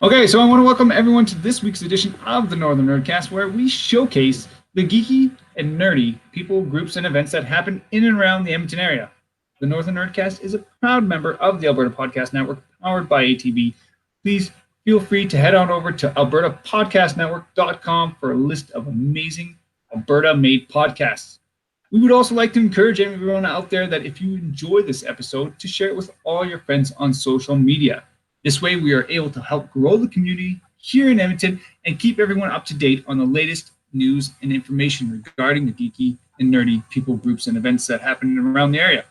Okay, so I want to welcome everyone to this week's edition of the Northern Nerdcast, where we showcase the geeky and nerdy people, groups, and events that happen in and around the Edmonton area. The Northern Nerdcast is a proud member of the Alberta Podcast Network, powered by ATB. Please feel free to head on over to albertapodcastnetwork.com for a list of amazing Alberta-made podcasts. We would also like to encourage everyone out there that if you enjoy this episode, to share it with all your friends on social media. This way, we are able to help grow the community here in Edmonton and keep everyone up to date on the latest news and information regarding the geeky and nerdy people, groups, and events that happen around the area.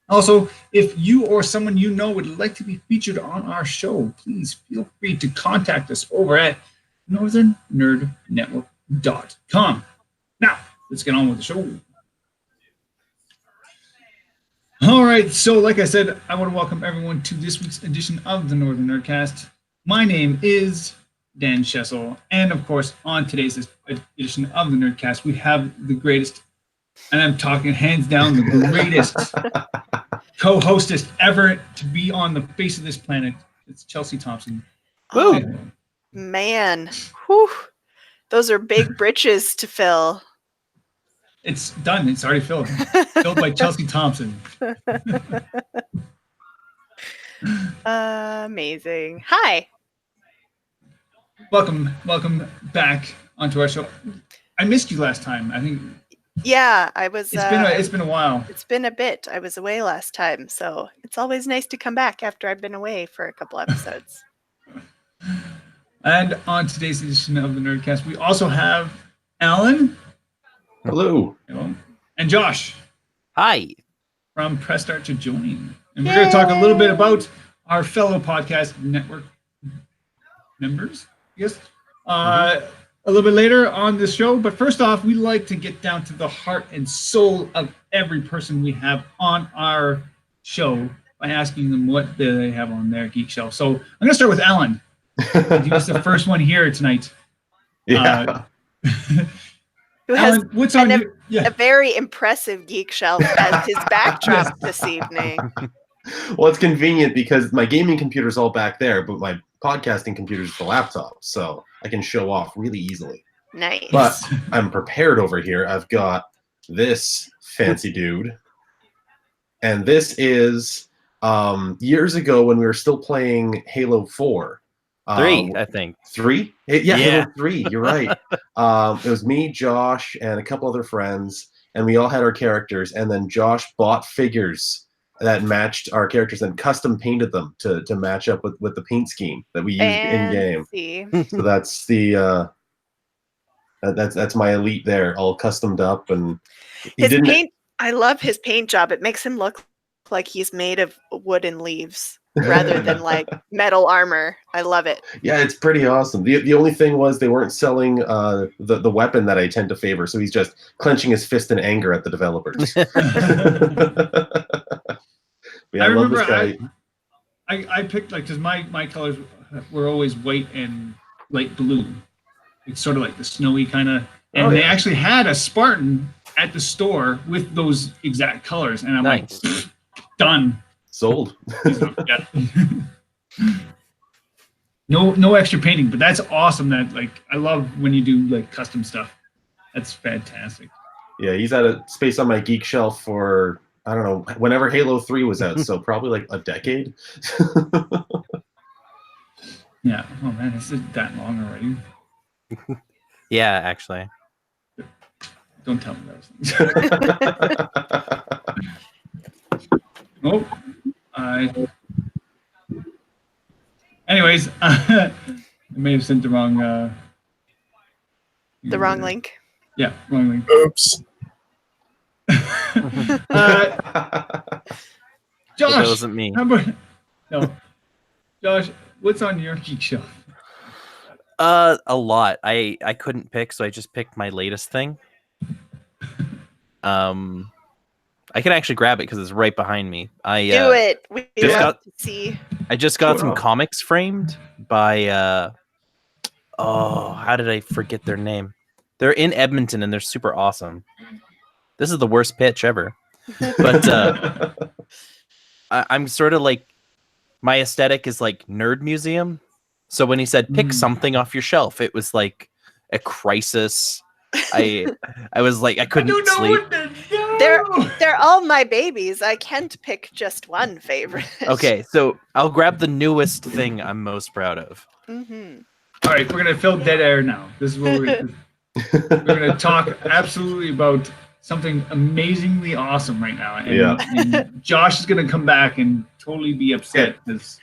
Also, if you or someone you know would like to be featured on our show, please feel free to contact us over at northernNerdNetwork.com. Now, let's get on with the show. All right, so like I said, I want to welcome everyone to this week's edition of the Northern Nerdcast. My name is Dan Schessel, and of course, on today's edition of the Nerdcast, we have the greatest, and I'm talking hands down, the greatest co-hostess ever to be on the face of this planet. It's Chelsea Thompson. Oh, man. Whew. Those are big britches to fill. It's done. It's already filled. Filled by Chelsea Thompson. Amazing. Hi. Welcome back onto our show. I missed you last time. I think. Yeah, I was. It's been a while. It's been a bit. I was away last time, so it's always nice to come back after I've been away for a couple episodes. And on today's edition of the Nerdcast, we also have Alan. Hello. And Josh. Hi. From Press Start to Join. And we're going to talk a little bit about our fellow podcast network members, I guess, a little bit later on this show. But first off, we like to get down to the heart and soul of every person we have on our show by asking them what they have on their geek shelf. So I'm going to start with Alan. He was the first one here tonight. Yeah. Who has Alan, what's on a very impressive geek shelf as his backdrop this evening. Well, it's convenient because my gaming computer's all back there, but my podcasting computer's the laptop, so I can show off really easily. Nice. But I'm prepared over here. I've got this fancy dude, and this is years ago when we were still playing Halo 4. 3, I think. 3? Yeah, Halo 3. You're right. It was me, Josh, and a couple other friends, and we all had our characters. And then Josh bought figures that matched our characters and custom painted them to match up with the paint scheme that we used in game. So that's the that's my elite there, all customed up. And I love his paint job. It makes him look like he's made of wood and leaves rather than like metal armor. I love it. Yeah, it's pretty awesome. The only thing was they weren't selling the weapon that I tend to favor, so he's just clenching his fist in anger at the developers. I remember this guy. I picked because my colors were always white and light blue. It's sort of like the snowy kind of, and they actually had a Spartan at the store with those exact colors, and I'm like, done. Sold. Yeah. No extra painting, but that's awesome. That I love when you do custom stuff. That's fantastic. Yeah, he's at a space on my geek shelf for I don't know whenever Halo 3 was out, so probably a decade. Yeah. Oh man, is it that long already? Yeah, actually. Don't tell me those things. Anyways, I may have sent the wrong wrong link. Yeah, wrong link. Oops. Josh, that wasn't me. No, Josh, what's on your geek shelf? A lot. I couldn't pick, so I just picked my latest thing. I can actually grab it because it's right behind me. Do it. We have to see. I just got some comics framed by how did I forget their name? They're in Edmonton and they're super awesome. This is the worst pitch ever. But I'm sort of like, my aesthetic is like nerd museum. So when he said pick something off your shelf, it was like a crisis. I was like, I couldn't sleep. They're all my babies. I can't pick just one favorite. Okay, so I'll grab the newest thing I'm most proud of. Mm-hmm. All right, we're gonna fill dead air now. This is what we're gonna talk absolutely about something amazingly awesome right now. And Josh is gonna come back and totally be upset. This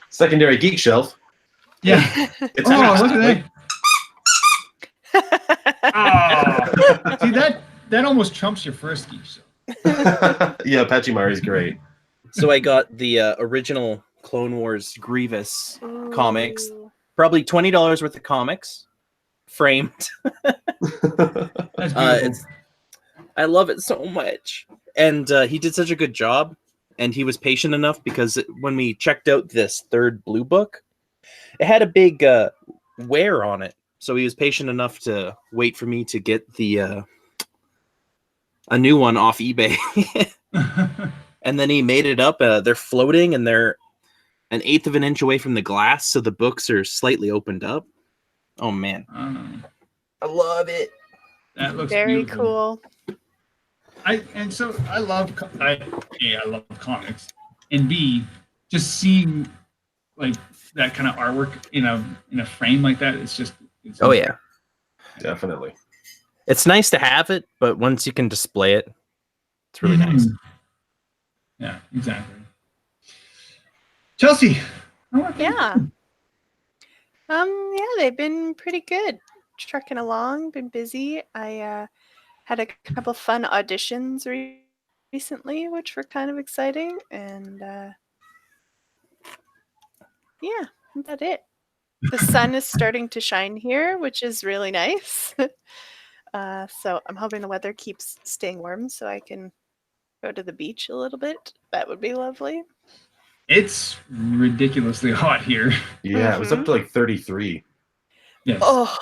secondary geek shelf. Yeah. It's look at that. See, that almost trumps your first geek shelf. Yeah, Pachimari's great. So I got the original Clone Wars Grievous comics. Probably $20 worth of comics, framed. That's beautiful. I love it so much. And he did such a good job. And he was patient enough because when we checked out this third blue book, it had a big wear on it. So he was patient enough to wait for me to get the a new one off eBay. And then he made it up. They're floating and they're 1/8 of an inch away from the glass. So the books are slightly opened up. Oh, man. I love it. That looks very beautiful. cool. I love comics, and B, just seeing like that kind of artwork in a frame like that. It's yeah, definitely. It's nice to have it, but once you can display it, it's really nice. Yeah, exactly. Chelsea, Yeah, they've been pretty good. Trucking along, been busy. I had a couple fun auditions recently, which were kind of exciting, and yeah, that's about it. The sun is starting to shine here, which is really nice. So I'm hoping the weather keeps staying warm so I can go to the beach a little bit. That would be lovely. It's ridiculously hot here. Yeah, it was up to like 33. Yes. Oh,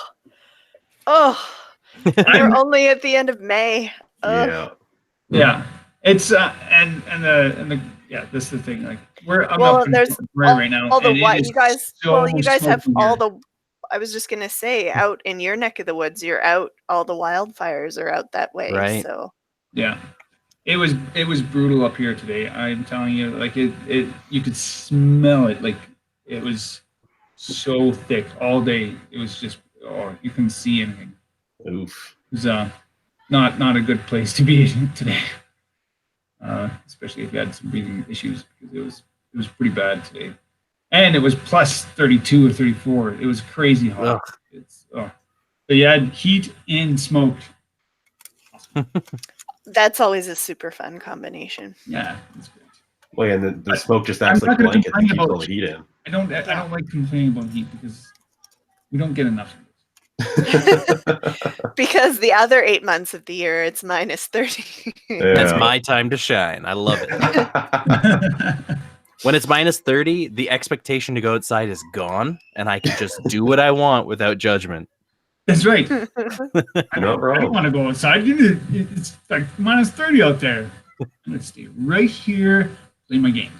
we're only at the end of May. Yeah. It's and this is the thing. Like I'm well, up in there's right now. all the and what it you is guys. so Well, you guys have smoky all here. the. I was just gonna say, out in your neck of the woods, you're out. All the wildfires are out that way. Right. So Yeah. It was brutal up here today. I'm telling you, like it you could smell it. Like it was so thick all day. It was just you couldn't see anything. Oof. It was not a good place to be today. Especially if you had some breathing issues, because it was pretty bad today. And it was plus 32 or 34. It was crazy hot. But you had heat and smoke. Awesome. that's always a super fun combination. Yeah, it's great. Well, and the smoke just acts I'm like not a gonna blanket to complain keep about all the heat in. I don't like complaining about heat because we don't get enough of it. Because the other 8 months of the year, it's minus 30. That's my time to shine. I love it. When it's minus 30, the expectation to go outside is gone, and I can just do what I want without judgment. That's right. Not I don't wrong. want to go outside. It's like minus 30 out there. I'm going to stay right here, play my game.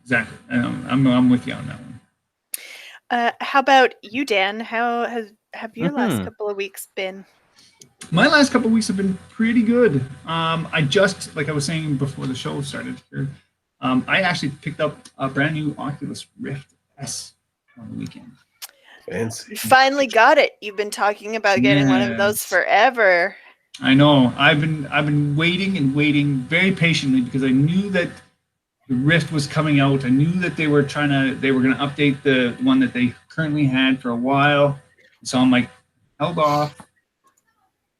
Exactly. I'm with you on that one. How about you, Dan? How have your last couple of weeks been? My last couple of weeks have been pretty good. I just, like I was saying before the show started here, I actually picked up a brand new Oculus Rift S on the weekend. Fancy. You finally got it. You've been talking about getting one of those forever. I know. I've been waiting and waiting very patiently because I knew that the Rift was coming out. I knew that they were going to update the one that they currently had for a while. So I'm like, held off.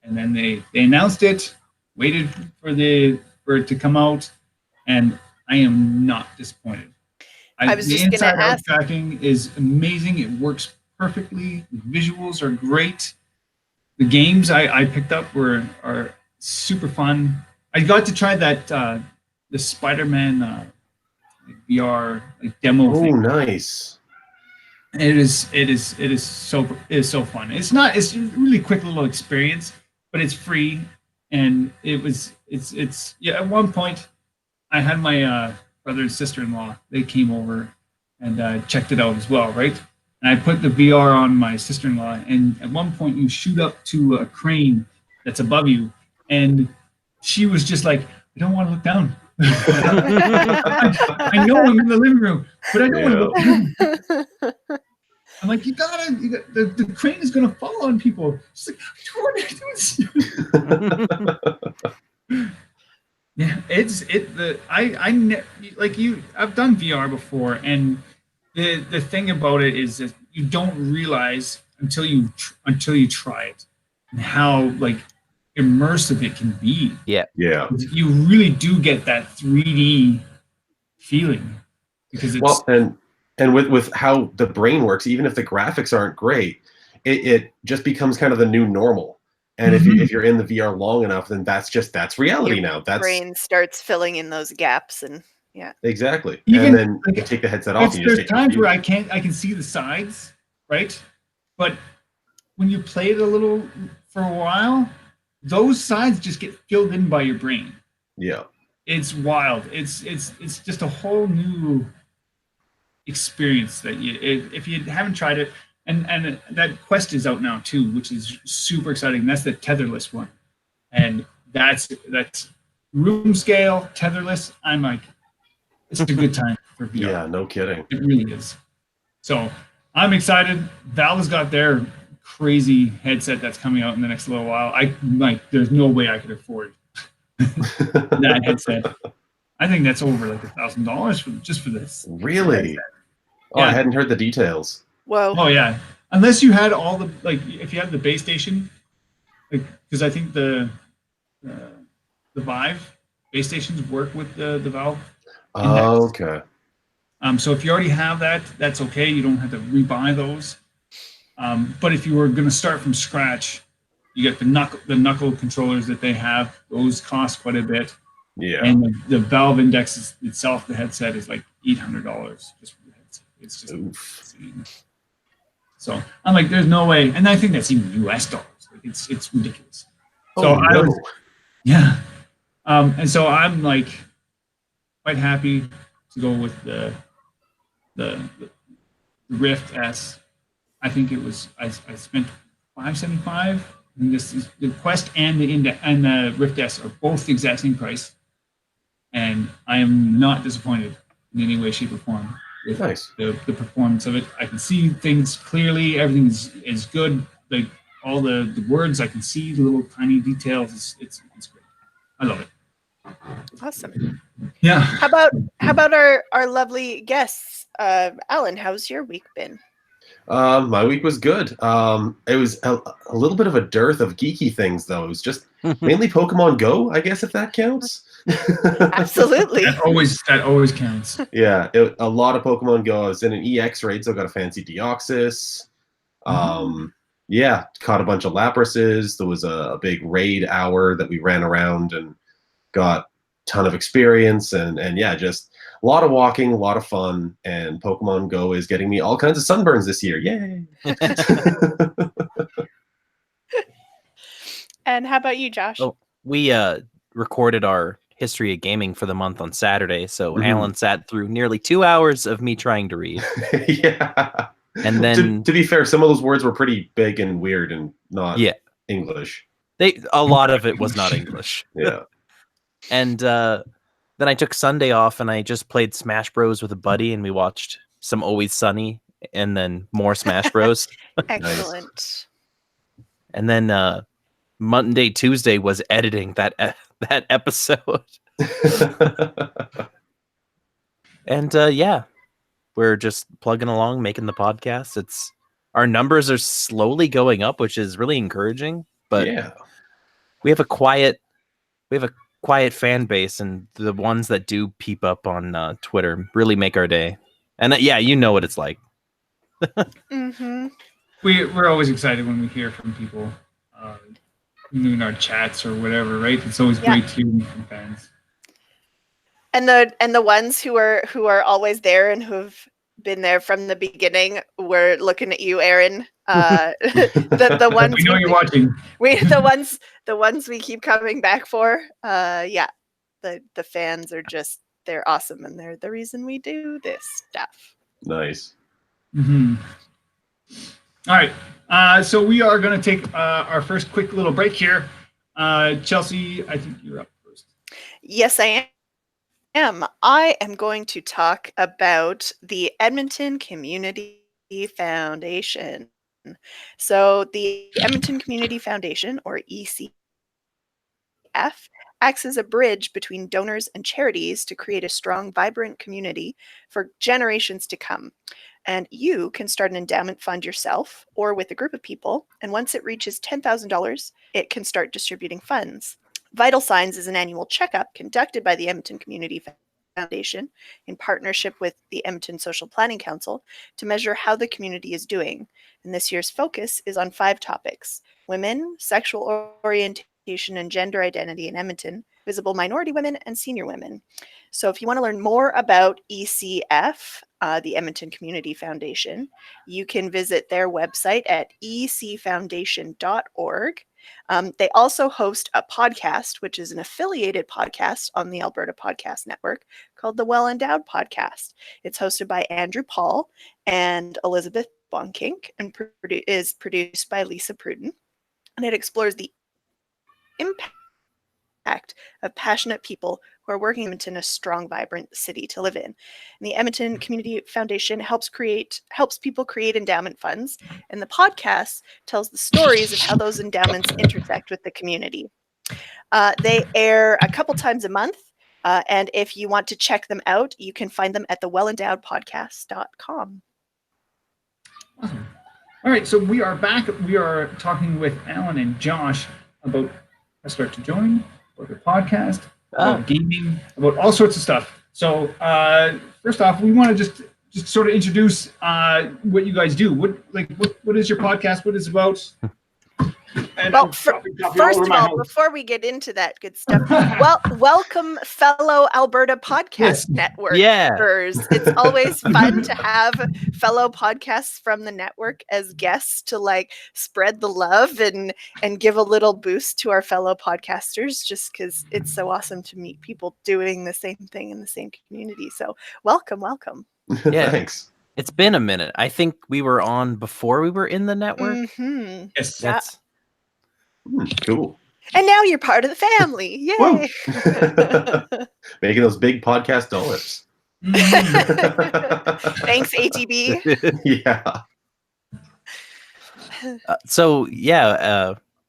And then they announced it, waited for it to come out, and I am not disappointed. I was just the gonna inside out ask. tracking is amazing. It works perfectly. The visuals are great. The games I picked up are super fun. I got to try that the Spider-Man VR demo Oh, thing. nice. It is so fun. It's a really quick little experience, but it's free, and it's at one point I had my brother and sister-in-law, they came over and checked it out as well, right? And I put the VR on my sister-in-law, and at one point you shoot up to a crane that's above you, and she was just like, I don't want to look down. I know I'm in the living room, but I don't want to look down. I'm like, you gotta the crane is gonna fall on people. She's like, I don't want to do this. Yeah, I've done VR before, and the thing about it is that you don't realize until you try it and how like immersive it can be. Yeah. You really do get that 3D feeling because it's and with how the brain works, even if the graphics aren't great, it just becomes kind of the new normal. And if you're in the VR long enough, then that's reality now. That's brain starts filling in those gaps, and exactly. Even, and then you take the headset off. And there's times where I can see the sides, right? But when you play it a little for a while, those sides just get filled in by your brain. Yeah, it's wild. It's just a whole new experience that if you haven't tried it. And that Quest is out now too, which is super exciting. That's the tetherless one, and that's room scale tetherless. I'm like, it's a good time for VR. Yeah, no kidding. It really is. So I'm excited. Valve has got their crazy headset that's coming out in the next little while. There's no way I could afford that headset. I think that's over like $1,000 just for this. Really? Headset. Oh, yeah. I hadn't heard the details. Whoa. Oh yeah, unless you had all the if you had the base station, because I think the Vive base stations work with the Valve. Oh, okay. So if you already have that, that's okay. You don't have to rebuy those. But if you were going to start from scratch, you get the knuckle controllers that they have. Those cost quite a bit. Yeah. And the Valve Index itself, the headset is like $800 just for the headset. It's just insane. So I'm like, there's no way, and I think that's even US dollars. Like it's ridiculous. And so I'm like quite happy to go with the Rift S. I think it was I spent $575. And this is the Quest and the Rift S are both the exact same price, and I am not disappointed in any way, shape, or form. Nice. The performance of it. I can see things clearly. Everything is good. Like all the words, I can see the little tiny details. It's great. I love it. Awesome. Yeah. How about our lovely guests? Alan, how's your week been? My week was good. It was a little bit of a dearth of geeky things, though. It was just mainly Pokemon Go, I guess, if that counts. Absolutely. That always counts. Yeah, a lot of Pokemon Go. I was in an EX raid, so I got a fancy Deoxys. Yeah, caught a bunch of Laprases. There was a big raid hour that we ran around and got a ton of experience. And yeah, just a lot of walking, a lot of fun. And Pokemon Go is getting me all kinds of sunburns this year. Yay! And how about you, Josh? Oh, we recorded our history of gaming for the month on Saturday, so Alan sat through nearly 2 hours of me trying to read. Yeah. And then to be fair, some of those words were pretty big and weird and not English. A lot of it was not English. Yeah. And then I took Sunday off and I just played Smash Bros with a buddy, and we watched some Always Sunny and then more Smash Bros. Excellent. Nice. And then Monday, Tuesday was editing that episode. And yeah, we're just plugging along, making the podcast. Our numbers are slowly going up, which is really encouraging. But yeah, we have a quiet fan base, and the ones that do peep up on Twitter really make our day. And yeah, you know what it's like. We're always excited when we hear from people. In our chats or whatever, right? It's always great to hear from fans. And the ones who are always there and who've been there from the beginning, we're looking at you, Aaron. The ones we know you're watching. The ones we keep coming back for. The fans are just they're awesome and they're the reason we do this stuff. Nice. Mm-hmm. All right. So we are going to take our first quick little break here. Chelsea, I think you're up first. Yes, I am. I am going to talk about the Edmonton Community Foundation. So the Edmonton Community Foundation, or ECF, acts as a bridge between donors and charities to create a strong, vibrant community for generations to come. And you can start an endowment fund yourself or with a group of people. And once it reaches $10,000, it can start distributing funds. Vital Signs is an annual checkup conducted by the Edmonton Community Foundation in partnership with the Edmonton Social Planning Council to measure how the community is doing. And this year's focus is on 5 topics: women, sexual orientation and gender identity in Edmonton, visible minority women, and senior women. So if you want to learn more about ECF, the Edmonton Community Foundation, you can visit their website at ecfoundation.org. They also host a podcast, which is an affiliated podcast on the Alberta Podcast Network called the Well Endowed Podcast. It's hosted by Andrew Paul and Elizabeth Bonkink and is produced by Lisa Pruden. And it explores the impact of passionate people who are working in Edmonton, a strong, vibrant city to live in. And the Edmonton Community Foundation helps people create endowment funds, and the podcast tells the stories of how those endowments intersect with the community. They air a couple times a month, and if you want to check them out, you can find them at thewellendowedpodcast.com. Awesome. All right, so we are back. We are talking with Alan and Josh about how start to join, about the podcast, about gaming, about all sorts of stuff. So first off, we want to just sort of introduce what you guys do. What is your podcast? What is it about? And well, first of all, before we get into that good stuff, welcome fellow Alberta Podcast Network. It's always fun to have fellow podcasts from the network as guests to like spread the love and give a little boost to our fellow podcasters, just because it's so awesome to meet people doing the same thing in the same community. So welcome. Yeah, Thanks. It's been a minute. I think we were on before we were in the network. Mm-hmm. Yes, that's cool. And now you're part of the family. Yay! Making those big podcast dollars. Thanks, ATB. Yeah.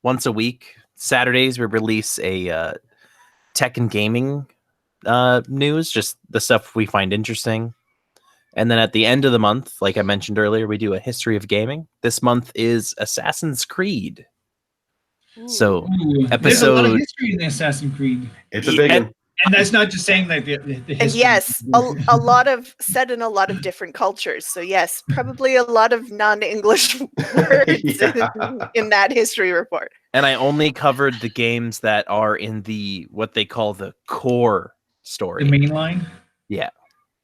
Once a week, Saturdays, we release a tech and gaming news, just the stuff we find interesting. And then at the end of the month, like I mentioned earlier, we do a history of gaming. This month is Assassin's Creed. So there's a lot of history in the Assassin's Creed. It's a big one. And that's not just saying like the history. And yes, a lot of set in a lot of different cultures. So yes, probably a lot of non-English words in that history report. And I only covered the games that are in the what they call the core story. The main line? Yeah.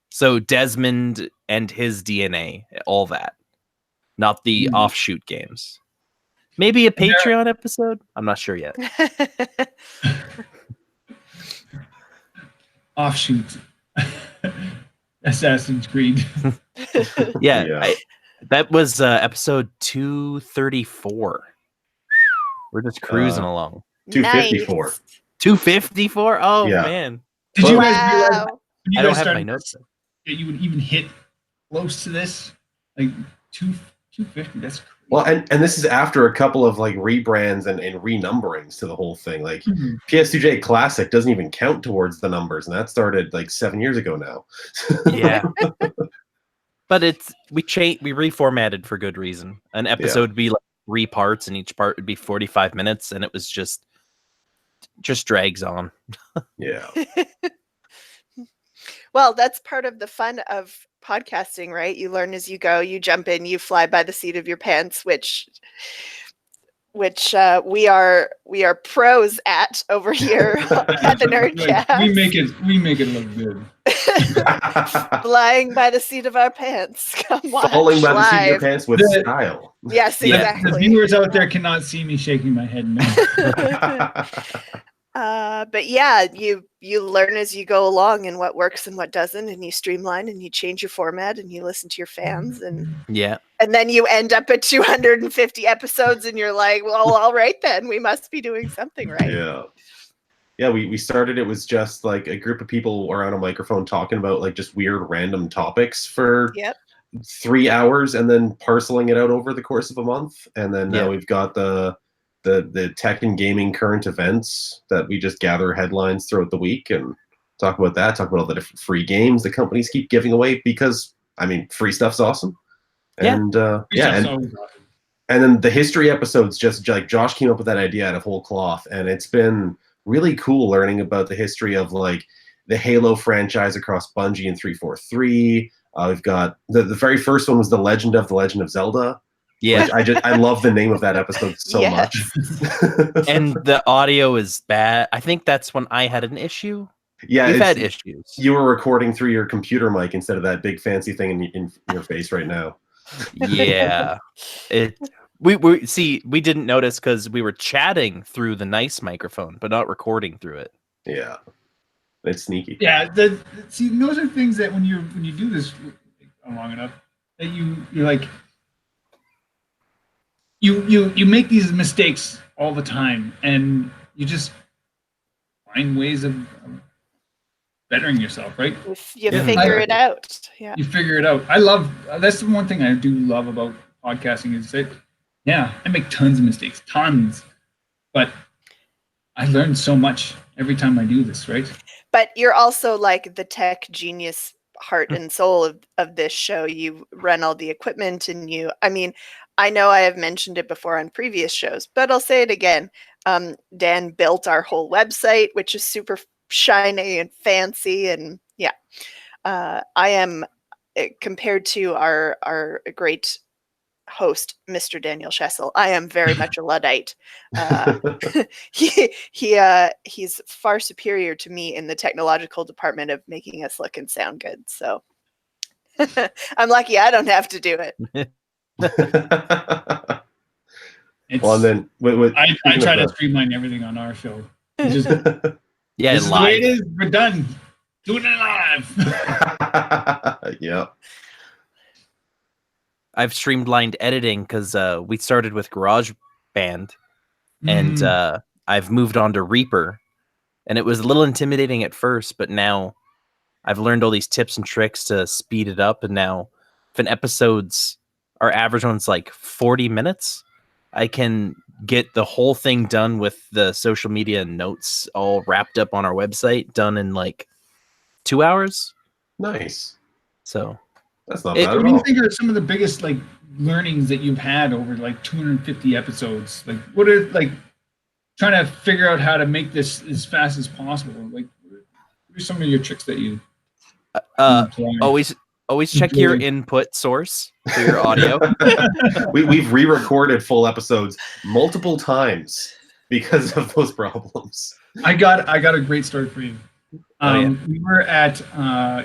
So Desmond and his DNA, all that. Not the offshoot games. Maybe a Patreon episode? I'm not sure yet. Offshoot. Assassin's Creed. That was episode 234. We're just cruising along. 254. Nice. 254? Oh, man. Did you guys realize I don't have my notes. That you would even hit close to this? Like 250, that's crazy. Well, and this is after a couple of like rebrands and renumberings to the whole thing. Like PS2J Classic doesn't even count towards the numbers, and that started like 7 years ago now. Yeah. But we reformatted for good reason. An episode would be like 3 parts, and each part would be 45 minutes, and it was just drags on. Yeah. Well, that's part of the fun of podcasting, right? You learn as you go, you jump in, you fly by the seat of your pants, which we are pros at over here at the Nerdcast. We make it look good. Flying by the seat of our pants. Come on, falling by the seat of your pants with style. Yes, exactly. The viewers out there cannot see me shaking my head now. But yeah, you learn as you go along and what works and what doesn't, and you streamline and you change your format and you listen to your fans, and then you end up at 250 episodes and you're like, well, all right then, we must be doing something right. Yeah, we started, it was just like a group of people around a microphone talking about like just weird random topics for 3 hours and then parceling it out over the course of a month. And then now we've got the tech and gaming current events that we just gather headlines throughout the week and talk about that, talk about all the different free games the companies keep giving away, because I mean, free stuff's awesome. And and then the history episodes, just like Josh came up with that idea out of whole cloth, and it's been really cool learning about the history of like the Halo franchise across Bungie and 343. We've got the very first one was the Legend of Zelda. Yeah, I love the name of that episode so much. And the audio is bad. I think that's when I had an issue. Yeah, you've had issues. You were recording through your computer mic instead of that big fancy thing in your face right now. Yeah, we didn't notice because we were chatting through the nice microphone, but not recording through it. Yeah, it's sneaky. Yeah, see, those are things that when you do this long enough, that you're like. You make these mistakes all the time, and you just find ways of bettering yourself, right? You figure it out. Yeah, you figure it out. That's the one thing I do love about podcasting is that, I make tons of mistakes, tons, but I learn so much every time I do this, right? But you're also like the tech genius heart and soul of this show. You run all the equipment, and I know I have mentioned it before on previous shows, but I'll say it again. Dan built our whole website, which is super shiny and fancy. And I am, compared to our great host, Mr. Daniel Schessel, I am very much a Luddite. He's far superior to me in the technological department of making us look and sound good. So I'm lucky I don't have to do it. Well, and then I try to streamline everything on our show. Just, this is the way it is. We're done. Doing it live. Yeah. I've streamlined editing because we started with GarageBand, and I've moved on to Reaper, and it was a little intimidating at first, but now I've learned all these tips and tricks to speed it up, and now if an episode's our average one's like 40 minutes, I can get the whole thing done with the social media notes all wrapped up on our website, done in like 2 hours. Nice. So that's not bad at all. What do you think are some of the biggest like learnings that you've had over like 250 episodes? Like, what are like trying to figure out how to make this as fast as possible? Like, what are some of your tricks that you always check your input source for your audio. We've re-recorded full episodes multiple times because of those problems. I got a great story for you. We were at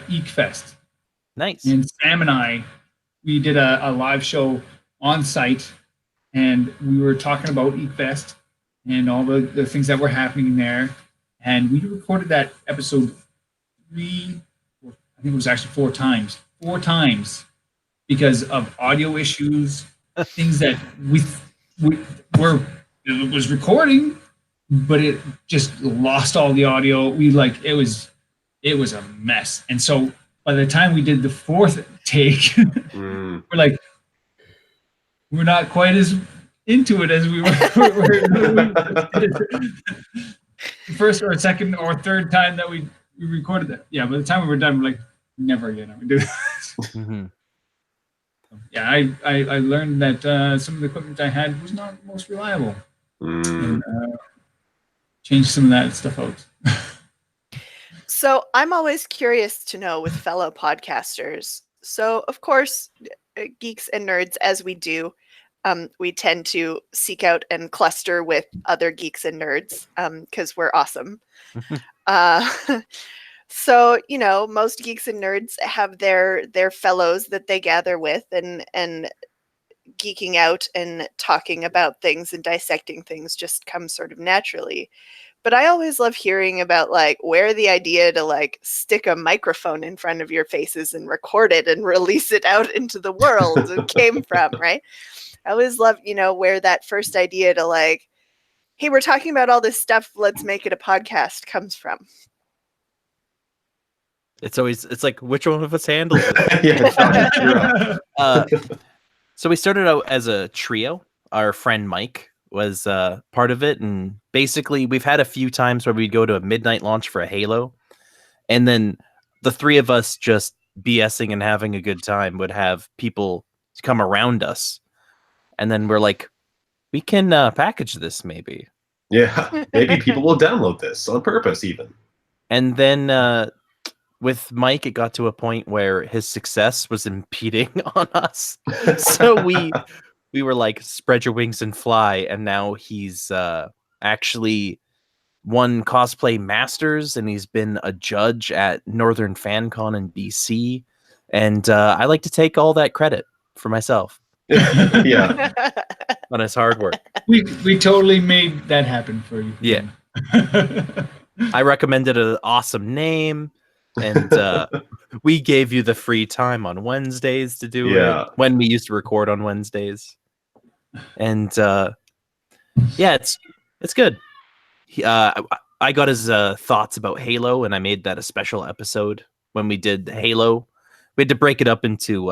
Eek Fest. Nice. And Sam and I, we did a live show on site, and we were talking about Eek Fest and all the things that were happening there. And we recorded that episode I think it was actually 4 times. 4 times because of audio issues, things that it was recording, but it just lost all the audio. It was a mess. And so by the time we did the 4th take, we're not quite as into it as we were the first or second or third time that we recorded that. Yeah, by the time we were done, we're like, never again I would do this. Mm-hmm. Yeah, I learned that some of the equipment I had was not most reliable. And changed some of that stuff out. So I'm always curious to know with fellow podcasters. So of course, geeks and nerds, as we do, we tend to seek out and cluster with other geeks and nerds because we're awesome. So, most geeks and nerds have their fellows that they gather with and geeking out and talking about things and dissecting things just comes sort of naturally. But I always love hearing about like where the idea to like stick a microphone in front of your faces and record it and release it out into the world came from, right? I always love, where that first idea to like, hey, we're talking about all this stuff, let's make it a podcast comes from. It's like, which one of us handles it? Yeah, So we started out as a trio. Our friend Mike was part of it, and basically we've had a few times where we'd go to a midnight launch for a Halo, and then the three of us just BSing and having a good time would have people come around us, and then we're like, we can package this maybe. Yeah, maybe people will download this on purpose even. And then with Mike, it got to a point where his success was impeding on us. So we were like, spread your wings and fly. And now he's actually won Cosplay Masters, and he's been a judge at Northern FanCon in BC. And I like to take all that credit for myself. Yeah. On his hard work. We totally made that happen for you. Yeah. I recommended an awesome name. And we gave you the free time on Wednesdays to do it when we used to record on Wednesdays. And it's good. I got his thoughts about Halo, and I made that a special episode when we did Halo. We had to break it up into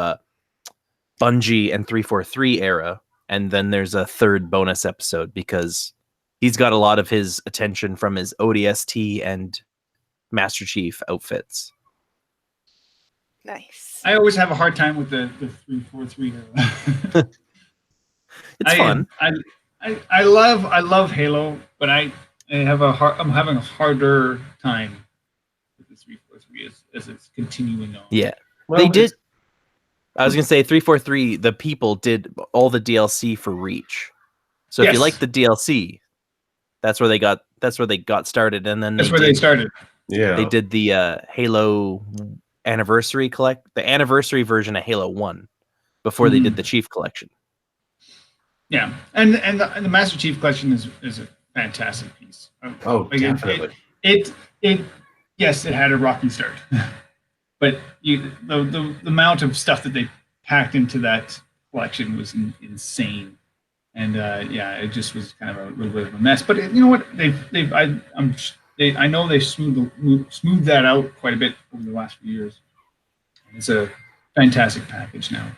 Bungie and 343 era, and then there's a third bonus episode because he's got a lot of his attention from his ODST and Master Chief outfits. Nice. I always have a hard time with the 343 era. It's fun. I love Halo, but I'm having a harder time with the 343 as it's continuing on. Yeah. Well, they did. I was gonna say 343. The people did all the DLC for Reach. So if you like the DLC, that's where they got started, and then they started. Yeah, they did the Halo anniversary the anniversary version of Halo 1 before they did the Chief Collection. Yeah, and the Master Chief Collection is a fantastic piece. Definitely. It yes, it had a rocky start, but the amount of stuff that they packed into that collection was insane, and it just was kind of a little bit of a mess. But you know what? I know they've smoothed that out quite a bit over the last few years. It's a fantastic package now.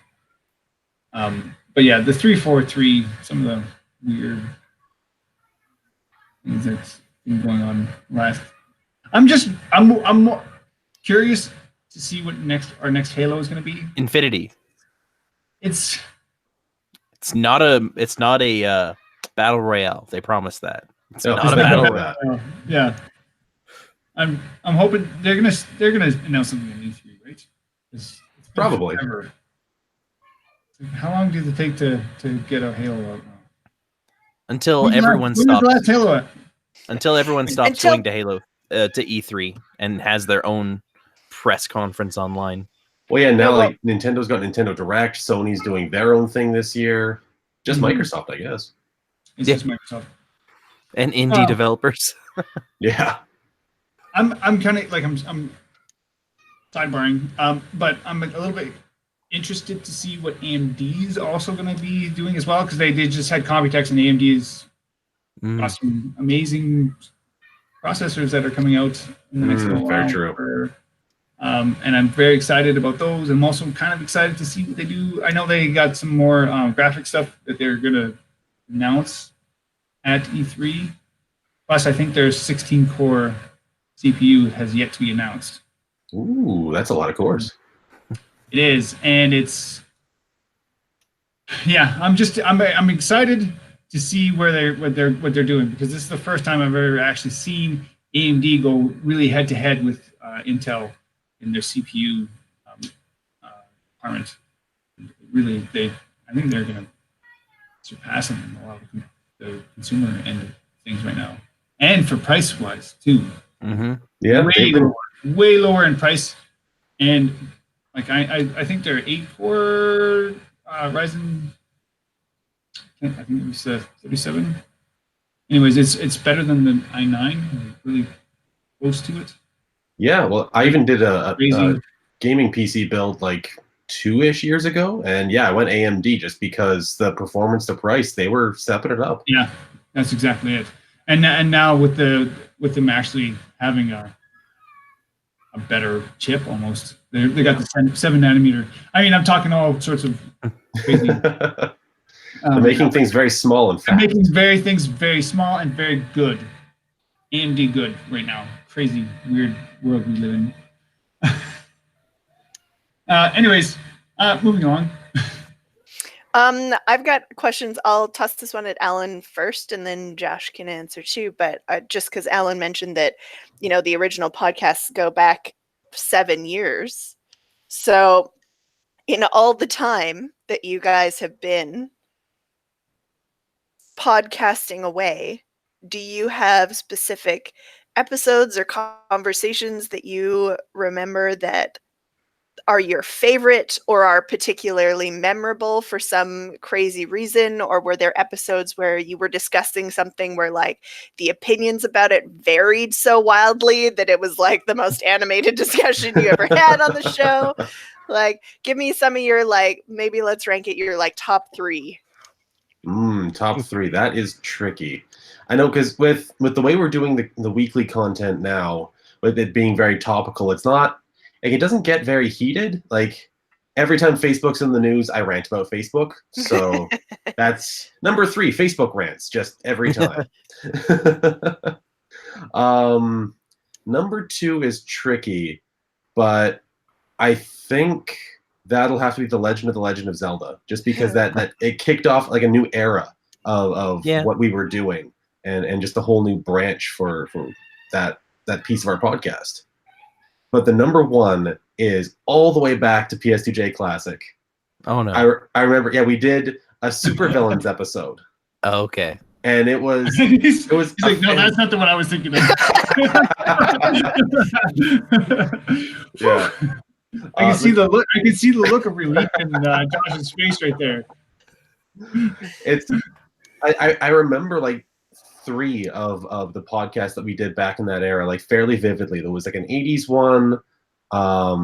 But yeah, the 343, some of the weird things that's been going on last. I'm more curious to see what our next Halo is going to be. Infinity. It's not a battle royale. They promised that. It's not a battle royale. Yeah. I'm hoping they're gonna announce something in E3, right? It's probably. Forever. How long did it take to get a Halo out now? Until everyone stopped. Last Halo out? Until everyone stops going to Halo to E3 and has their own press conference online. Well, yeah. Now Nintendo's got Nintendo Direct. Sony's doing their own thing this year. Just Microsoft, I guess. It's just Microsoft and indie developers. Yeah. I'm kind of like I'm sidebarring, but I'm a little bit interested to see what AMD's also going to be doing as well, because they just had Computex, and AMD's got some amazing processors that are coming out in the next little while. Very true. And I'm very excited about those. I'm also kind of excited to see what they do. I know they got some more graphic stuff that they're going to announce at E3. Plus, I think their 16-core CPU has yet to be announced. Ooh, that's a lot of cores. It is, and it's I'm excited to see what they're doing, because this is the first time I've ever actually seen AMD go really head to head with Intel in their CPU department. Really, I think they're going to surpass them in a lot of the consumer end of things right now, and for price wise too. Mm-hmm. Yeah, way lower in price, and like I think they're 8-core Ryzen. I think it was 37 anyways, it's better than the i9, really close to it. Yeah, well, I even did a Crazy. gaming PC build like 2-ish years ago, and yeah, I went AMD just because the performance to price, they were stepping it up. Yeah, that's exactly it. And now with them actually having a better chip, almost they got the 7 nanometer. I mean, I'm talking all sorts of crazy. They're making things very small and fast. Making things very small and very good. AMD good right now. Crazy, weird world we live in. Anyways, moving on. I've got questions. I'll toss this one at Alan first, and then Josh can answer too. But just because Alan mentioned that, the original podcasts go back 7 years. So in all the time that you guys have been podcasting away, do you have specific episodes or conversations that you remember that are your favorite or are particularly memorable for some crazy reason? Or were there episodes where you were discussing something where like the opinions about it varied so wildly that it was like the most animated discussion you ever had on the show? Like, give me some of your, like, maybe let's rank it your like top 3. Top 3. That is tricky. I know, because with the way we're doing the weekly content now, with it being very topical, it's not like it doesn't get very heated. Like every time Facebook's in the news, I rant about Facebook. So that's number 3, Facebook rants, just every time. Number 2 is tricky, but I think that'll have to be The Legend of Zelda, just because that it kicked off like a new era of what we were doing, and just a whole new branch for that piece of our podcast. But the number 1 is all the way back to PS2J Classic. Oh no! I remember. Yeah, we did a supervillains episode. Oh, okay. And it was He's like, no, that's not the one I was thinking of. Yeah. I can see the look. I can see the look of relief in Josh's face right there. I remember like 3 of the podcasts that we did back in that era, like fairly vividly. There was like an 80s one.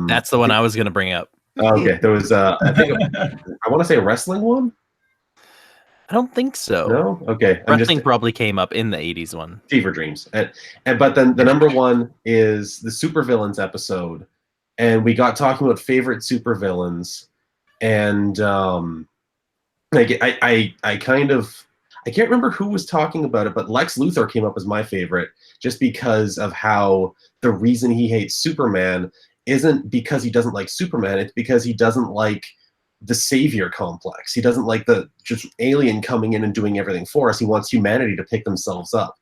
That's the one I was going to bring up. Okay, there was I think I want to say a wrestling one. I don't think so. No, okay. Wrestling probably came up in the 80s one. Fever Dreams, but then the number 1 is the supervillains episode, and we got talking about favorite supervillains, and like I kind of. I can't remember who was talking about it, but Lex Luthor came up as my favorite just because of how the reason he hates Superman isn't because he doesn't like Superman, it's because he doesn't like the savior complex. He doesn't like the just alien coming in and doing everything for us. He wants humanity to pick themselves up.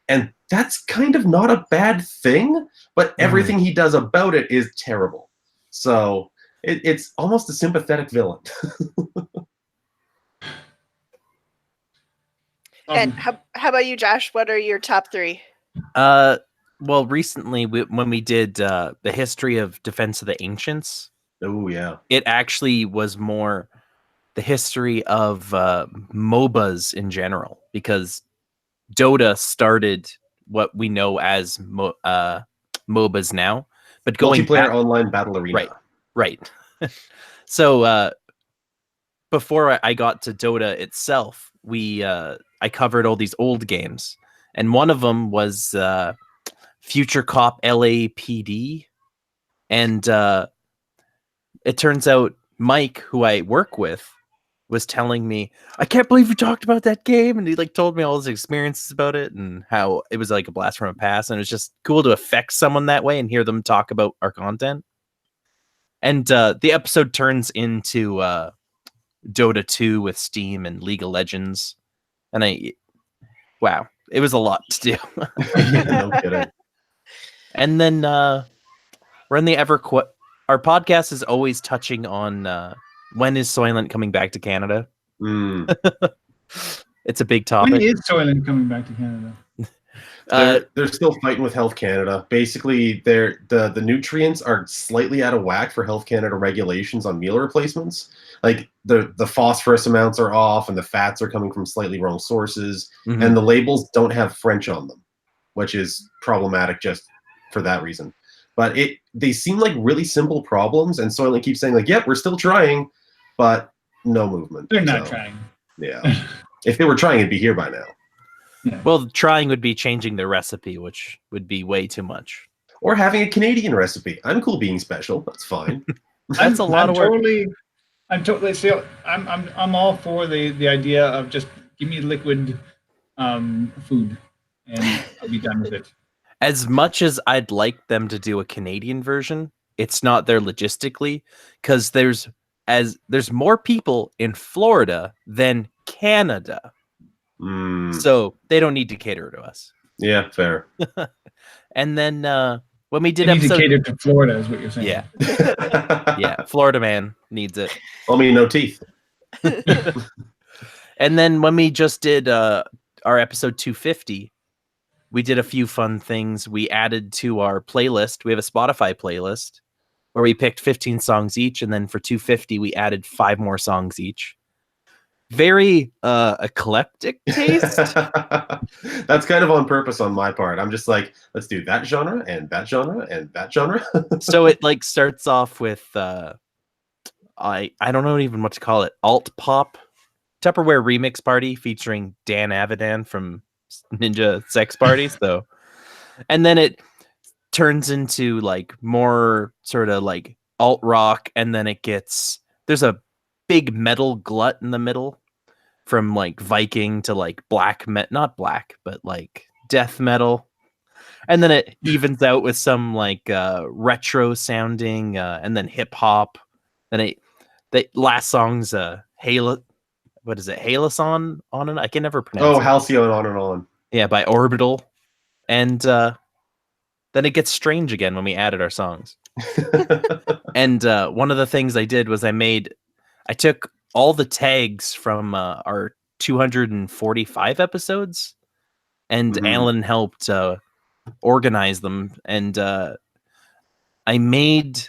And that's kind of not a bad thing, but everything he does about it is terrible. So it's almost a sympathetic villain. And how about you, Josh? What are your top 3? Well, recently when we did the history of Defense of the Ancients, Oh yeah, it actually was more the history of MOBAs in general, because Dota started what we know as MOBAs now, but going multiplayer back, online battle arena. Right. So before I got to Dota itself, I covered all these old games, and one of them was Future Cop LAPD, and it turns out Mike, who I work with, was telling me, I can't believe you talked about that game, and he like told me all his experiences about it and how it was like a blast from the past, and it was just cool to affect someone that way and hear them talk about our content. And the episode turns into Dota 2 with Steam and League of Legends. And wow, it was a lot to do. No kidding. And then we're in the our podcast is always touching on when is Soylent coming back to Canada? Mm. It's a big topic. When is Soylent coming back to Canada? They're still fighting with Health Canada. Basically, the nutrients are slightly out of whack for Health Canada regulations on meal replacements. Like the phosphorus amounts are off, and the fats are coming from slightly wrong sources, and the labels don't have French on them, which is problematic just for that reason. But they seem like really simple problems, and Soylent keeps saying like, "Yep, we're still trying," but no movement. They're not trying. Yeah, if they were trying, it'd be here by now. Yeah. Well, trying would be changing the recipe, which would be way too much. Or having a Canadian recipe. I'm cool being special. That's fine. That's a lot of work. I'm totally still. I'm all for the idea of just give me liquid food, and I'll be done with it. As much as I'd like them to do a Canadian version, it's not there logistically, because there's more people in Florida than Canada. So they don't need to cater to us. Yeah, fair. And then when we did They need episode, to cater to Florida, is what you're saying. yeah, yeah, Florida man needs it. I mean, no teeth. And then when we just did our episode 250, we did a few fun things. We added to our playlist. We have a Spotify playlist where we picked 15 songs each, and then for 250 we added 5 more songs each. Very eclectic taste. That's kind of on purpose on my part. I'm just like, let's do that genre and that genre and that genre. So it like starts off with I don't know even what to call it. Alt pop Tupperware remix party featuring Dan Avidan from Ninja Sex Party. So, and then it turns into like more sort of like alt rock, and then there's a big metal glut in the middle, from like Viking to like not black, but like death metal. And then it evens out with some like retro sounding and then hip hop. Then the last song's what is it? Halcyon on it? I can never pronounce it. Halcyon on and on. Yeah, by Orbital. And then it gets strange again when we added our songs. And one of the things I did was I took all the tags from our 245 episodes, and Alan helped organize them. And I made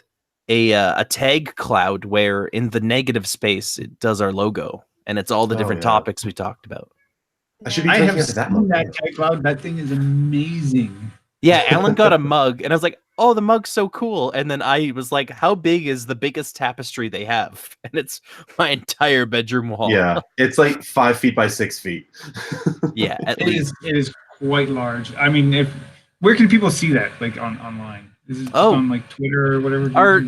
a tag cloud where in the negative space it does our logo, and it's all the different topics we talked about. I should be I have that seen that tag cloud. That thing is amazing. Yeah, Alan got a mug, and I was like, oh, the mug's so cool. And then I was like, how big is the biggest tapestry they have? And it's my entire bedroom wall. Yeah, it's like 5 feet by 6 feet. Yeah, at least. It is quite large. I mean, where can people see that? Like online? Is it on like Twitter or whatever? Our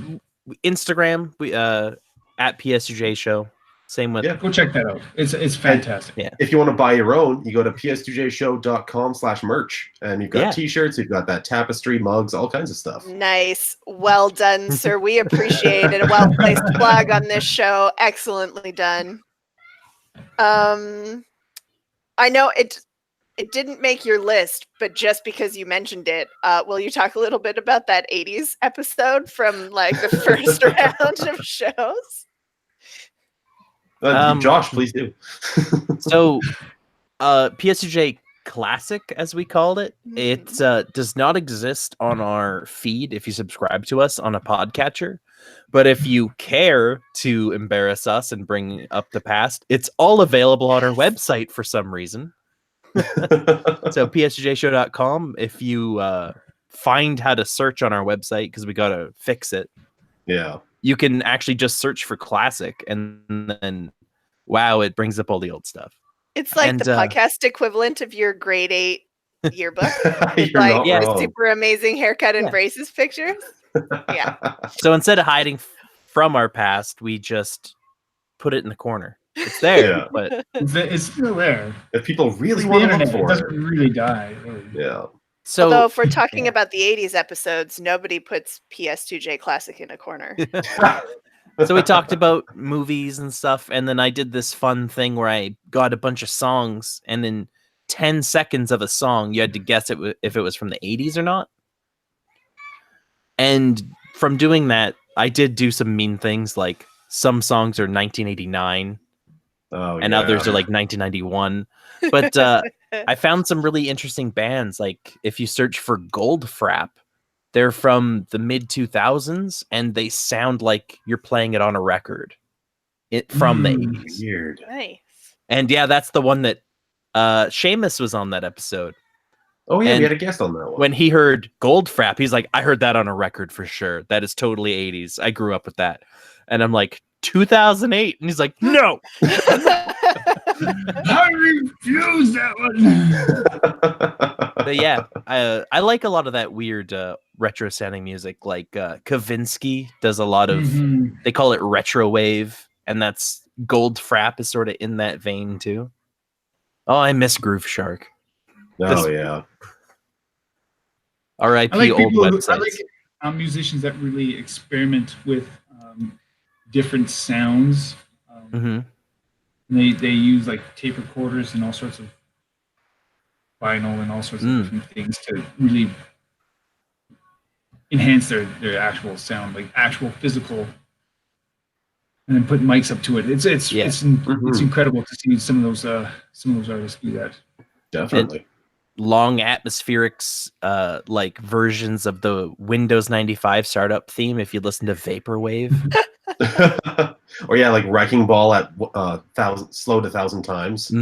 Instagram, we at PS2J show. Same with. Yeah, go check that out. It's fantastic. Yeah. If you want to buy your own, you go to ps2jshow.com/merch, and you've got t-shirts, you've got that tapestry, mugs, all kinds of stuff. Nice. Well done, sir. We appreciate it. A well-placed plug on this show. Excellently done. I know it didn't make your list, but just because you mentioned it, will you talk a little bit about that 80s episode from like the first round of shows? Josh, please do. So, PS2J Classic, as we called it, it does not exist on our feed if you subscribe to us on a podcatcher. But if you care to embarrass us and bring up the past, it's all available on our website for some reason. So ps2jshow.com. If you find how to search on our website, because we got to fix it. Yeah. You can actually just search for classic, and then, wow, it brings up all the old stuff. It's like the podcast equivalent of your grade 8 yearbook. With You're like not the wrong. super amazing haircut and braces pictures. Yeah. So instead of hiding from our past, we just put it in the corner. It's there, but It's still there. If people really It's the want to look internet. It for doesn't it. really die. Really. Yeah. so Although if we're talking about the 80s episodes, nobody puts PS2J Classic in a corner. So we talked about movies and stuff, and then I did this fun thing where I got a bunch of songs, and in 10 seconds of a song, you had to guess if it was from the 80s or not. And from doing that, I did do some mean things, like some songs are 1989, and others are like 1991. But I found some really interesting bands. Like if you search for Goldfrapp, they're from the mid 2000s and they sound like you're playing it on a record from the 80s. Weird. Nice. And yeah, that's the one that Seamus was on that episode. Oh yeah, And we had a guest on that one. When he heard Goldfrapp, he's like, I heard that on a record for sure. That is totally 80s. I grew up with that. And I'm like, 2008. And he's like, no. I refuse that one. But yeah, I like a lot of that weird retro sounding music. Like Kavinsky does a lot of, they call it retro wave. And that's Goldfrapp is sort of in that vein too. Oh, I miss Grooveshark. Oh yeah. R.I.P. I like old websites. I like musicians that really experiment with different sounds. They use like tape recorders and all sorts of vinyl and all sorts of different things to really enhance their actual sound, like actual physical, and then put mics up to it. It's incredible to see some of those artists do that. Definitely. Long atmospherics, like versions of the Windows 95 startup theme. If you listen to Vaporwave, or yeah, like Wrecking Ball at slowed 1,000 times.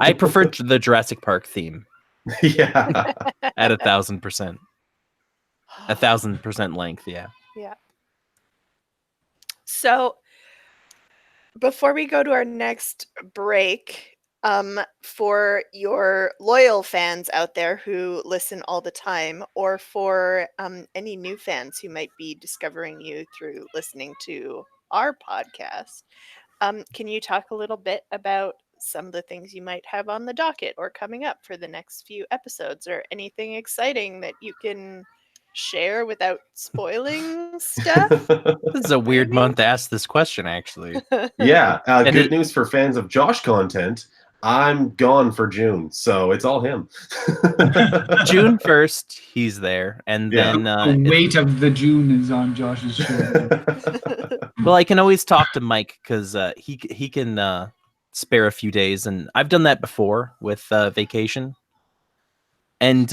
I preferred the Jurassic Park theme. Yeah, at 1,000%, 1,000% length. Yeah. Yeah. So before we go to our next break, for your loyal fans out there who listen all the time, or for any new fans who might be discovering you through listening to our podcast, can you talk a little bit about some of the things you might have on the docket or coming up for the next few episodes, or anything exciting that you can share without spoiling stuff? This is a weird month to ask this question, actually. Yeah. Good news for fans of Josh content. I'm gone for June, so it's all him. June 1st, he's there, and then the weight of the June is on Josh's shoulder. Well, I can always talk to Mike because he can spare a few days, and I've done that before with vacation. And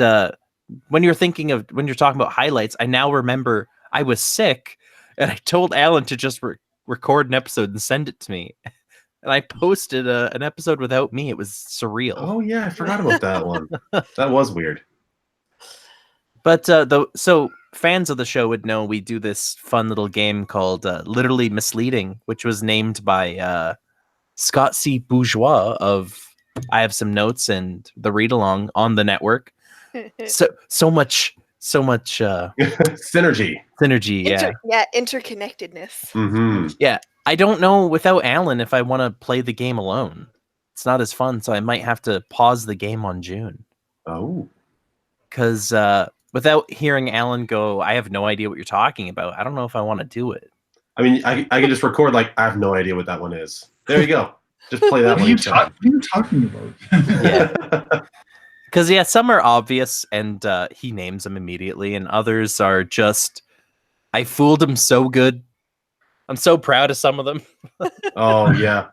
when you're talking about highlights, I now remember I was sick, and I told Alan to just record an episode and send it to me. And I posted an episode without me. It was surreal. Oh yeah, I forgot about that one. That was weird. But so fans of the show would know we do this fun little game called Literally Misleading, which was named by Scott C. Bourgeois of I Have Some Notes and the Read Along on the network. So much synergy. Interconnectedness. Yeah. I don't know without Alan if I want to play the game alone. It's not as fun, so I might have to pause the game on June. Oh. Because without hearing Alan go, I have no idea what you're talking about. I don't know if I want to do it. I mean, I can just record like I have no idea what that one is. There you go. Just play that one. What are you talking about? Yeah. Because some are obvious and he names them immediately, and others are just I fooled him so good. I'm so proud of some of them. Oh yeah.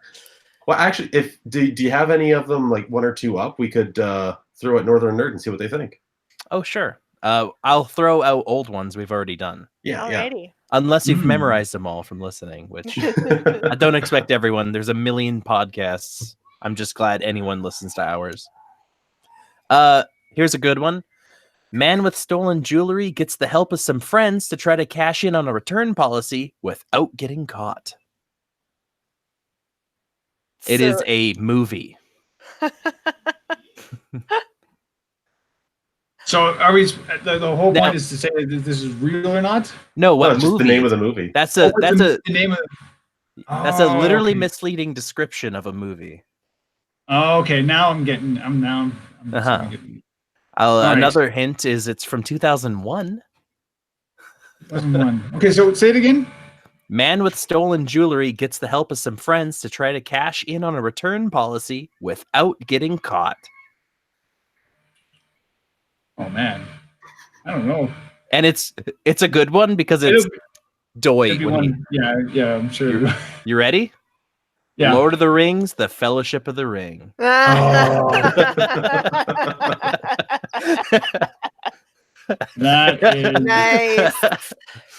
Well, actually, do you have any of them, like one or two up? We could throw at Northern Nerd and see what they think. Oh sure. I'll throw out old ones we've already done. Yeah. Alrighty. Yeah. Unless you've memorized them all from listening, which I don't expect everyone. There's a million podcasts. I'm just glad anyone listens to ours. Here's a good one. Man with stolen jewelry gets the help of some friends to try to cash in on a return policy without getting caught. It is a movie. So are we? The whole point is to say that this is real or not? No, what it's movie? Just the name of the movie. That's a literally misleading description of a movie. Oh, okay. Now I'm getting. Another hint is it's from 2001. 2001. Okay, so say it again. Man with stolen jewelry gets the help of some friends to try to cash in on a return policy without getting caught. Oh man, I don't know. And it's a good one because it's Doy. Yeah, I'm sure. You ready? Yeah. Lord of the Rings, The Fellowship of the Ring. That is Nice.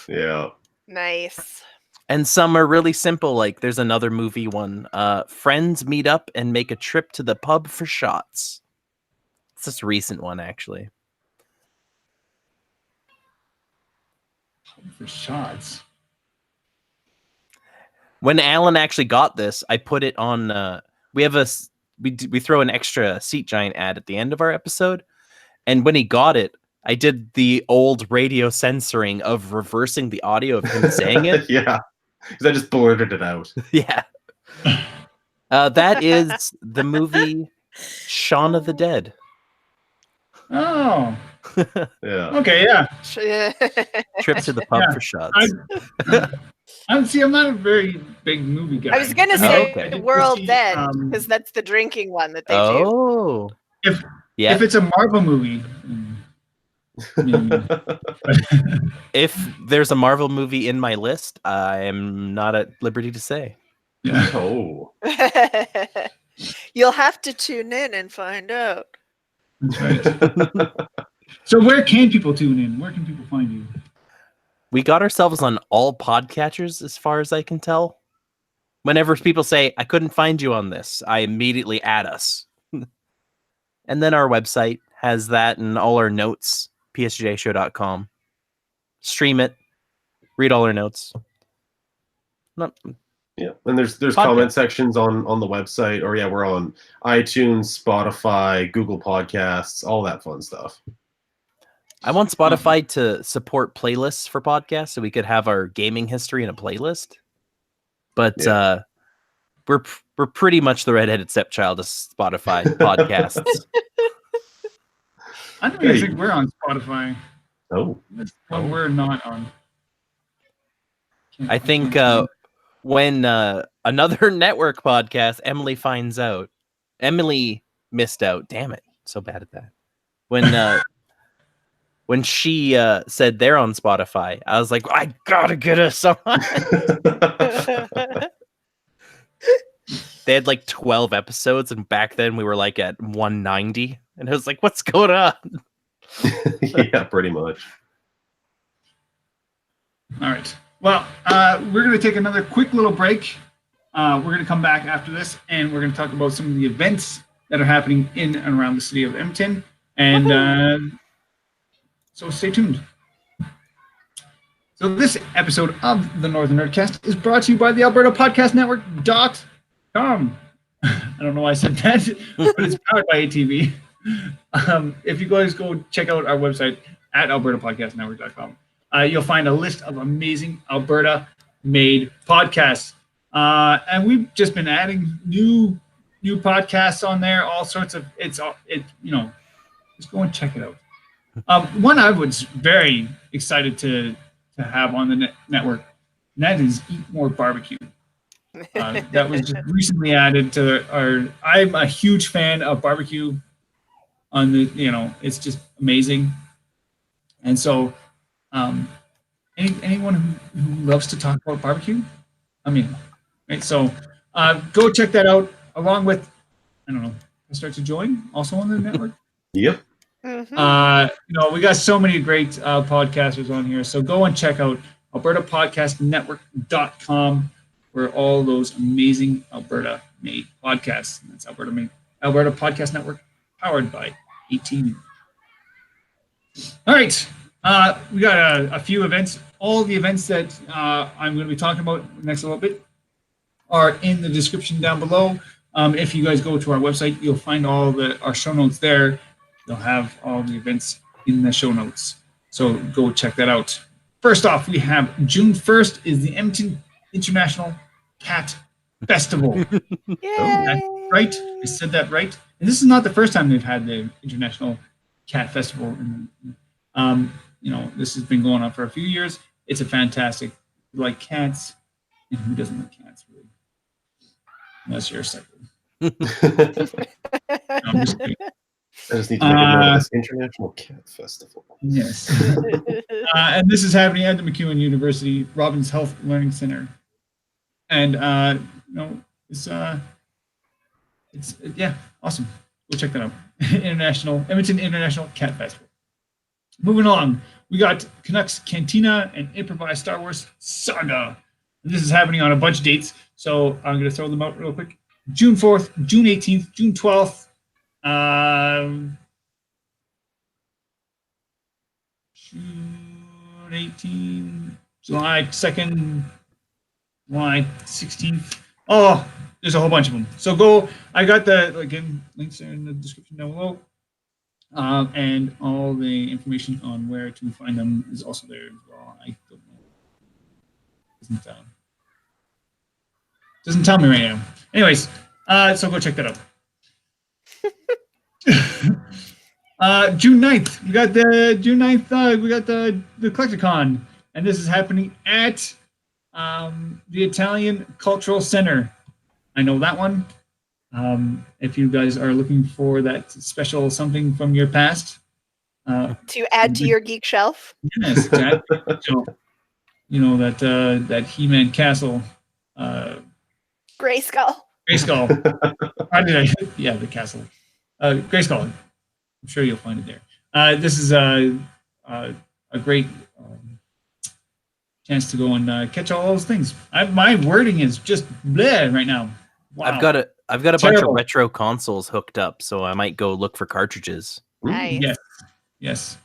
Yeah. Nice. And some are really simple. Like there's another movie one. Friends meet up and make a trip to the pub for shots. It's this recent one, actually. for shots. When Alan actually got this, I put it on. We throw an extra Seat Giant ad at the end of our episode, and when he got it, I did the old radio censoring of reversing the audio of him saying it. Yeah, because I just blurted it out. Yeah. That is the movie Shaun of the Dead. Oh. Yeah. Okay, yeah. Trip to the pub Yeah. for shots. I'm not a very big movie guy. I was gonna say okay. did World see, End because that's the drinking one that they do. Oh. If Yeah. if it's a Marvel movie, maybe. If there's a Marvel movie in my list, I am not at liberty to say. Yeah. Oh. You'll have to tune in and find out. That's right. So where can people tune in? Where can people find you? We got ourselves on all podcatchers, as far as I can tell. Whenever people say, I couldn't find you on this, I immediately add us. And then our website has that and all our notes, ps2jshow.com. Stream it, read all our notes. Yeah, and there's Podcast. comment sections on the website, or yeah, we're on iTunes, Spotify, Google Podcasts, all that fun stuff. I want Spotify to support playlists for podcasts so we could have our gaming history in a playlist. But we're pretty much the redheaded stepchild of Spotify podcasts. I don't even think we're on Spotify. Oh. That's what we're not on. I think when another network podcast, Emily finds out. Emily missed out. Damn it. So bad at that. When she said they're on Spotify, I was like, I gotta get us on. They had like 12 episodes, and back then we were like at 190. And I was like, what's going on? Yeah, pretty much. All right. Well, we're going to take another quick little break. We're going to come back after this, and we're going to talk about some of the events that are happening in and around the city of Edmonton. And so stay tuned. So this episode of the Northern Nerdcast is brought to you by the Alberta Podcast Network.com. I don't know why I said that, but it's powered by ATV. If you guys go check out our website at albertapodcastnetwork.com, you'll find a list of amazing Alberta-made podcasts. And we've just been adding new podcasts on there, all sorts of, just go and check it out. One I was very excited to have on the network, and that is Eat More Barbecue. That was just recently added to our. I'm a huge fan of barbecue. It's just amazing. And so, anyone who loves to talk about barbecue, right? So, go check that out. Along with, Start to Join, also on the network. Yep. Mm-hmm. We got so many great podcasters on here. So go and check out albertapodcastnetwork.com, where all those amazing Alberta-made podcasts. And that's Alberta Podcast Network, powered by ATV. All right. We got a few events. All the events that I'm going to be talking about next little bit are in the description down below. If you guys go to our website, you'll find all our show notes there. They'll have all the events in the show notes. So go check that out. First off, we have June 1st is the Edmonton International Cat Festival. Yay! That's right. I said that right. And this is not the first time they've had the International Cat Festival. This has been going on for a few years. It's a fantastic, like cats. And who doesn't like cats, really? Unless you're a psycho. I'm just kidding. I just need to make a note of this International Cat Festival. Yes. And this is happening at the MacEwan University Robbins Health Learning Center. And, It's yeah, awesome. Go check that out. Edmonton International Cat Festival. Moving along, we got Canuck's Cantina and Improvised Star Wars Saga. And this is happening on a bunch of dates, so I'm going to throw them out real quick. June 4th, June 18th, June 12th, June 18th, July 2nd, July 16th. Oh, there's a whole bunch of them. So go, I got the, again, links are in the description down below. And all the information on where to find them is also there as well. I don't know. Doesn't tell me right now. Anyways, so go check that out. June 9th, we got the June 9th, we got the Collecticon, and this is happening at the Italian Cultural Center. I know that one. If you guys are looking for that special something from your past. To add to your geek shelf. Yes, you know, that He-Man castle. Grayskull. How did I? Yeah, the castle. Grayskull. I'm sure you'll find it there. This is a great chance to go and catch all those things. My wording is just bleh right now. Wow. I've got a bunch of retro consoles hooked up, so I might go look for cartridges. Nice. Yes.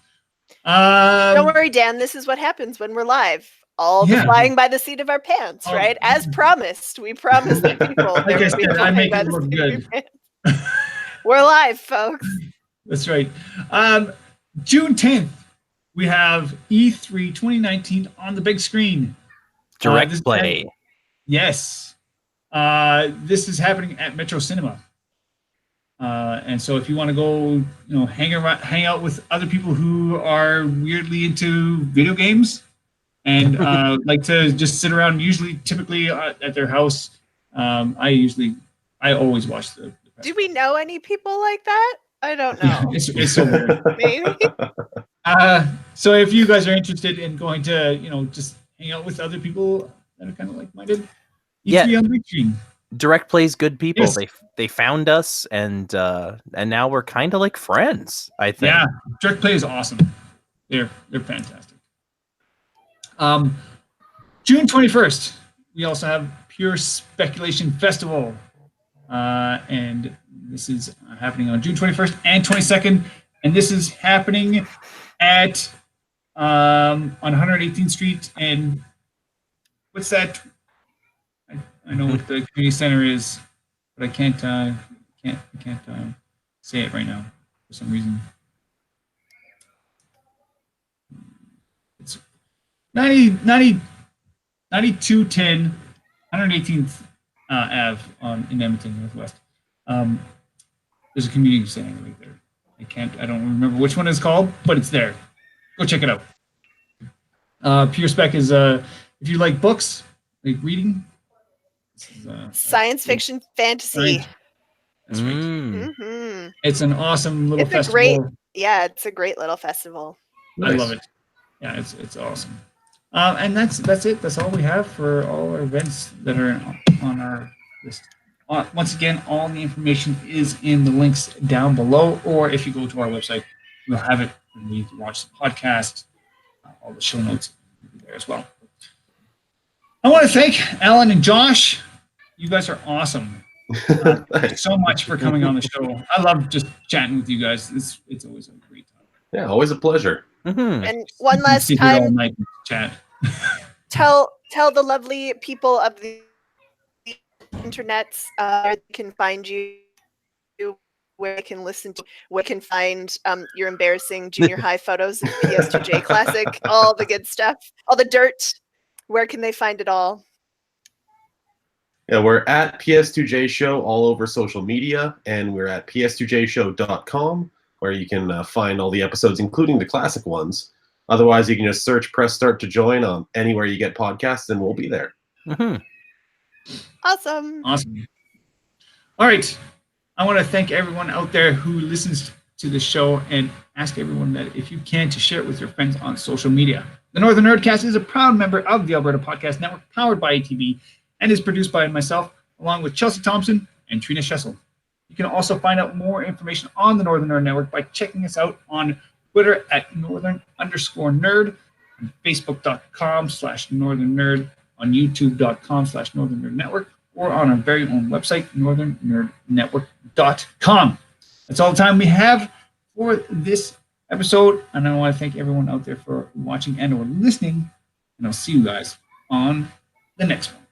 Don't worry, Dan. This is what happens when we're live. All the flying by the seat of our pants, right? As promised. We promised the people. Like I said, I make it look good. We're live, folks. That's right. June 10th, we have E3 2019 on the big screen. Direct play. Yes. This is happening at Metro Cinema. And so if you want to go, hang out with other people who are weirdly into video games and like to just sit around, typically at their house, I always watch the Do we know any people like that? I don't know. It's so weird. Maybe. So if you guys are interested in going to, just hang out with other people that are kind of like-minded, E3 on the big screen. Direct Play's good people. Yes. They found us, and now we're kind of like friends, I think. Yeah, Direct Play is awesome. They're fantastic. June 21st, we also have Pure Speculation Festival, and this is happening on June 21st and 22nd, and this is happening at on 118th Street. And what's that? I know what the community center is, but I can't say it right now for some reason. It's 9210 118th Ave in Edmonton, Northwest. There's a community center right there. I don't remember which one it's called, but it's there. Go check it out. Pure Spec is if you like books, like reading. Science fiction fantasy. That's right. Mm-hmm. It's an awesome little festival. It's a great little festival. I love it. Yeah, it's awesome. And that's it. That's all we have for all our events that are on our list. Once again, all the information is in the links down below, or if you go to our website, we'll have it when you watch the podcast. All the show notes will be there as well. I want to thank Alan and Josh. You guys are awesome. Thanks so much for coming on the show. I love just chatting with you guys. It's always a great time. Yeah, always a pleasure. Mm-hmm. And one last time, all night chat. tell the lovely people of the internets where they can find you, where they can listen to, where they can find your embarrassing junior high photos of PS2J Classic, all the good stuff, all the dirt. Where can they find it all? Yeah, we're at PS2J Show all over social media, and we're at ps2jshow.com, where you can find all the episodes, including the classic ones. Otherwise, you can just search Press Start to Join on anywhere you get podcasts, and we'll be there. Mm-hmm. Awesome. All right. I want to thank everyone out there who listens to the show and ask everyone that if you can to share it with your friends on social media. The Northern Nerdcast is a proud member of the Alberta Podcast Network, powered by ATV, and is produced by myself, along with Chelsea Thompson and Trina Schessel. You can also find out more information on the Northern Nerd Network by checking us out on Twitter at northern_nerd, on facebook.com/northernnerd, on youtube.com/Northern Nerd Network, or on our very own website, northernnerdnetwork.com. That's all the time we have for this episode, and I want to thank everyone out there for watching and or listening, and I'll see you guys on the next one.